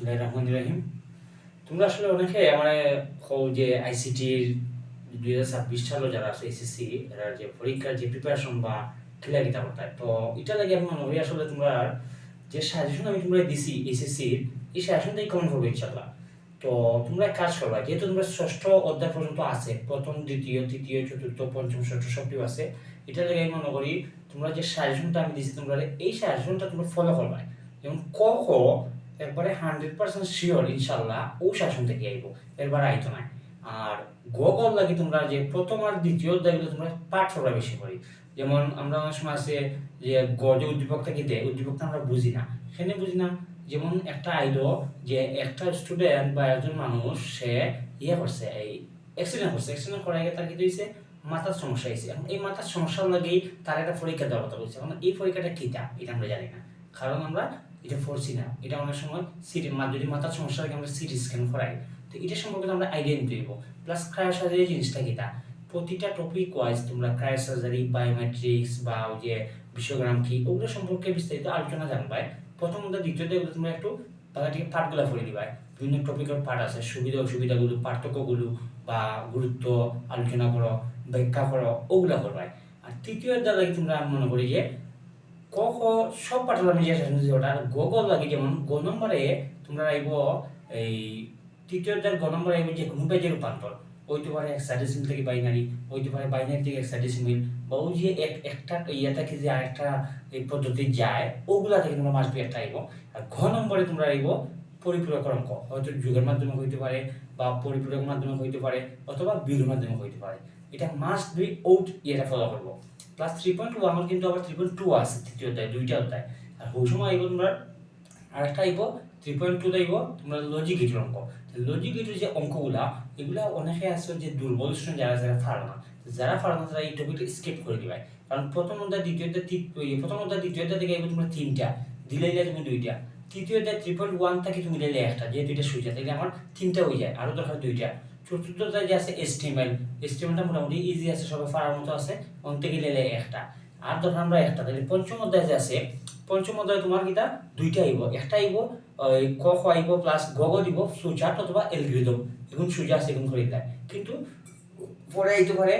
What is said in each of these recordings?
বিসমিল্লাহির রহমানির রহিম। তোমরা আসলে অনেকে মানে যে আইসিটির 2026 সালে যারা আছে এসএসসি এরা যে পরীক্ষার যে প্রিপারেশন বা ক্লিয়ার কিতা করতে তো এটা লাগে আমি মনে হয় আসলে তোমরা যে সাজেশন আমি তোমরা দিছি এসএসসির এই সাজেশনটাই কমন করবে ইনশাআল্লাহ। তো তোমরা এক কাজ করবা, যেহেতু তোমরা ষষ্ঠ অধ্যায় পর্যন্ত আছে, প্রথম দ্বিতীয় তৃতীয় চতুর্থ পঞ্চম ষষ্ঠ সবটি আছে, এটা লাগে আমি মনে করি তোমরা যে সাজেশনটা আমি দিছি তোমরা এই সাজেশনটা তোমরা ফলো করবা। যেমন ক খ একবারে 100% শিওর ইনশাল্লাহ ও শাসন থেকে আইব, এরবার আইতো না। আর গগল লাগি তোমরা যে প্রথম আর দ্বিতীয় অধ্যায়গুলো তোমরা পাঠ করা বেশি করি। যেমন আমরা অনেক সময় আছে যে গ যে উদ্দীপকটা কি দেয়, উদ্দীপকটা আমরা বুঝি না, এখানে বুঝি না। যেমন একটা আইলো যে একটা স্টুডেন্ট বা একজন মানুষ সে ইয়ে করছে, এই অ্যাক্সিডেন্ট করছে, অ্যাক্সিডেন্ট করার আগে তার কি হয়েছে, মাথার সমস্যা হয়েছে। এখন এই মাথার সমস্যার লাগেই তার একটা পরীক্ষা দেওয়ার কথা বলছে। এখন এই পরীক্ষাটা কিটা এটা আমরা জানি না, কারণ আমরা এটা পড়ছি না। এটা অনেক সময় সিটি যদি মাথার সমস্যা থাকে আমরা সিটি স্ক্যান করাই, তো এটা সম্পর্কে আমরা আইডিয়া নিতে দিব। প্লাস ক্রায়োসার্জারি জিনিসটা কিটা, প্রতিটা টপিক ওয়াইজ তোমরা ক্রায়োসার্জারি, বায়োমেট্রিক্স বা ওই যে বিশ্বগ্রাম কি ওগুলো সম্পর্কে বিস্তারিত আলোচনা জানবে। প্রথম অধ্যায় দ্বিতীয় অধ্যায় তোমরা একটু বাংলাটিকে পাঠগুলো পড়ে দিবা। বিভিন্ন টপিকের পাঠ আছে, সুবিধা অসুবিধাগুলো, পার্থক্যগুলো বা গুরুত্ব আলোচনা করো, ব্যাখ্যা করো, ওগুলা করবাই। আর তৃতীয় অধ্যায় লাগে তোমরা আমি মনে করি যে ক খ সব পাঠগুলো আমি যে শাসন দিচ্ছি ওটা গ গ লাগে। যেমন গ নম্বরে তোমরা আইব এই তৃতীয় অধ্যায়ের গ নম্বরে আইব যে কোনো পেজের রূপান্তর, হইতে পারে হেক্সাডেসিমাল থেকে বাইনারি, হইতে পারে বাইনারি থেকে হেক্সাডেসিমাল, বা ওই যে একটা ইয়া থেকে যে আরেকটা এই পদ্ধতি যায় ওগুলা থেকে তোমরা মাসবি একটা আইব। আর ঘ নম্বরে তোমরা আইব পরিপূরক অঙ্ক, হয়তো যুগের মাধ্যমে হইতে পারে বা পরিপূরকের মাধ্যমে হইতে পারে অথবা বিয়োগের মাধ্যমে হইতে পারে। এটা মাস্ট বি আউট ইয়েটা ফলো করবো। প্লাস 3.1 কিন্তু আবার 3.2 আছে তৃতীয় অধ্যায়, দুইটা অধ্যায়। আর ওই সময় আইব তোমরা আরেকটা আইব 3.2 আইব তোমরা লজিক গেটের অঙ্ক। লজিক গেটের যে অঙ্কগুলা এগুলা অনেকে আছে যে দুর্বল স্টুডেন্ট যারা যারা পারে না, যারা পারে না তারা এই টপিকটা স্কিপ করে দিবে। কারণ প্রথম অধ্যায় দ্বিতীয় অধ্যায় প্রথম অধ্যায় দ্বিতীয় অধ্যায় থেকে আইব তোমরা 3টা, দিলাইলে তুমি 2টা, তৃতীয় অধ্যায় 3.1 থেকে তুমি দিলে একটা, যে 2টা সুইচা তাইলে আমার 3টা হয়ে যায়, আরো দরকার 2টা। চতুর্থ অধ্যায় যে আছে এসটিএমএলটা মোটামুটি ইজি আছে, সবাই পারার মতো আছে, অন্তে গেলে একটা। আর ধর আমরা একটা, তাহলে পঞ্চম অধ্যায় যে আছে, পঞ্চম অধ্যায় তোমার কিটা 2টা আইব, একটা আইব ওই ক খ আইব প্লাস গগ দিব ফ্লোচার্ট অথবা অ্যালগরিদম, এখন সুজা আছে এখন করে দেয়। কিন্তু পরে আইতে পারে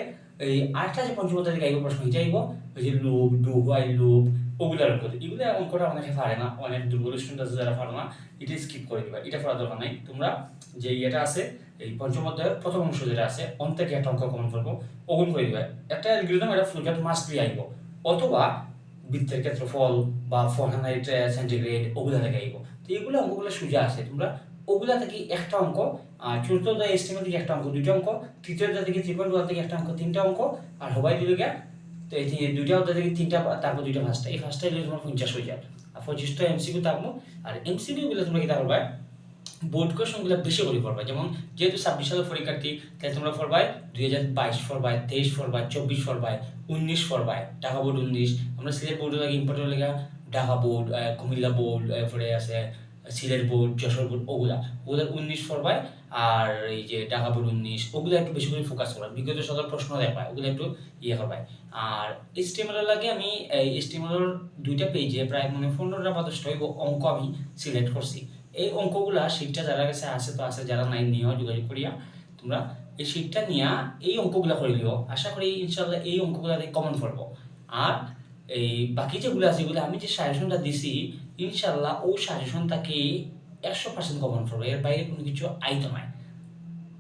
এই আরেকটা যে পঞ্চম অধ্যায় থেকে আইব প্রশ্ন, এটা আইব ওই যে লুপ, ডু হোয়াইল লুপ, ওগুলার উপর। এগুলো অঙ্কটা অনেকে পারে না, অনেক দুর্বল স্টুডেন্ট আছে যারা পারে না, এটা স্কিপ করে দিবা, এটা পড়ার দরকার নাই। তোমরা যে ইয়েটা আছে এই পঞ্চম অধ্যায়ের প্রথম অংশ যেটা আছে অন থেকে একটা অঙ্ক কমন করবো, ওগুন করে দিবা। একটা অ্যালগরিদম, এটা ফ্লোচার্ট মাস্ট বি আইব, অথবা বৃত্তের ক্ষেত্রফল বা ফারেনহাইট সেন্টিগ্রেড ওগুলা থেকে আইব। তো এগুলো অঙ্কগুলো সোজা আছে, তোমরা ওগুলা থেকে একটা অঙ্ক, চতুর্থ অধ্যায় এস্টিমেট থেকে একটা অঙ্ক, 2টা অঙ্ক, তৃতীয় অধ্যায় থেকে 3.1 থেকে একটা অঙ্ক, 3টা অঙ্ক, আর হবাই দিল গিয়া তো এই 2টা অধ্যায় থেকে 3টা, তারপর 2টা ফার্স্টটা, এই ফার্স্টটা হলে তোমার 50 হয়ে যায়। আর 25টা এমসিকিউ থাকবো। আর এমসিকিউ গুলো তোমরা কিতা করবা, বোর্ড কোয়েশনগুলো বেশি করে পড়বা। যেমন যেহেতু 26 সালের পরীক্ষার্থী, তাই তোমরা পড়বাই 2022 পড়বাই, 23 পড়বাই, 24 পড়বাই, 19 পড়বাই, ঢাকা বোর্ড 19। আমরা সিলেট বোর্ডের লাগে ইম্পর্টেন্ট লেখা ঢাকা বোর্ড, কুমিল্লা বোর্ড, এরপরে আছে সিলেট বোর্ড, যশোর বোর্ড, ওগুলা 19 পড়বাই। আর এই যে ঢাকা বোর্ড 19 ওগুলো একটু বেশি করে ফোকাস করবা, বিগত সালের প্রশ্ন দেখবা, ওগুলো একটু ইয়ে করবাই। আর এস্টিমেল লাগে আমি এই এস্টিমেলের 2টা পেজে প্রায় মানে 15টা 25টা অঙ্ক আমি সিলেক্ট করছি। এই অঙ্কগুলা শীটটা যারা কাছে আছে তো আছে, যারা নাই নিয়েও যোগাযোগ করিয়া তোমরা এই শীটটা নিয়ে এই অঙ্কগুলা করে লিও। আশা করি ইনশাল্লাহ এই অঙ্কগুলা কমন পড়বো। আর এই বাকি যেগুলো আছে এগুলো আমি যে সাজেশনটা দিছি ইনশাল্লাহ ও সাজেশনটাকে 100% কমন পড়বো, এর বাইরে কোনো কিছু আইতো নাই।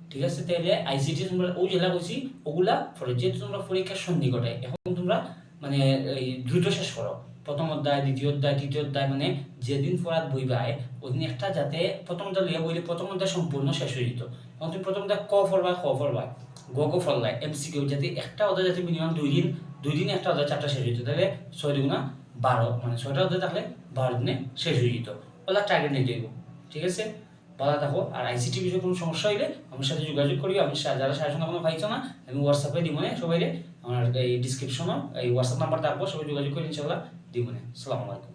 ঠিক আছে, তাহলে আইসিটি তোমরা ওই জেলা কইছি ওগুলা পড়ে, যেহেতু তোমরা পরীক্ষার সন্নিকটে, এখন তোমরা মানে এই দ্রুত শেষ করো। প্রথম অধ্যায়, দ্বিতীয় অধ্যায়, তৃতীয় অধ্যায়, মানে যেদিন পড়াত বই পায় ওইদিন একটা, যাতে প্রথম অধ্যায় লিয়া বইলে প্রথম অধ্যায় সম্পূর্ণ শেষ হয়ে যেত। এখন তুমি প্রথম অধ্যায় ক পড়বা, খ পড়বা, গ গ পড়লাই, এমসিকিউ, যাতে একটা অধ্যায় যাতে মিনিমাম 2 দিন একটা অধ্যায় 4টা শেষ হয়ে যেত, তাহলে 6 দুগুণা 12, মানে 6টা অধ্যায় থাকলে 12 দিনে শেষ হয়ে যেত। ওলা টার্গেট নিয়ে যাইব। ঠিক আছে, ভালো থাকো। আর আইসিটি বিষয়ে কোনো সমস্যা হইলে আমার সাথে যোগাযোগ করিও। আমি যারা সাজেশন এখনো পাইছো না, আমি হোয়াটসঅ্যাপে দিব না সবাই, আমার এই ডিসক্রিপশনও এই হোয়াটসঅ্যাপ নাম্বার থাকবো, সবাই যোগাযোগ করে ইনশাল্লাহ দিব না। আসসালামু আলাইকুম।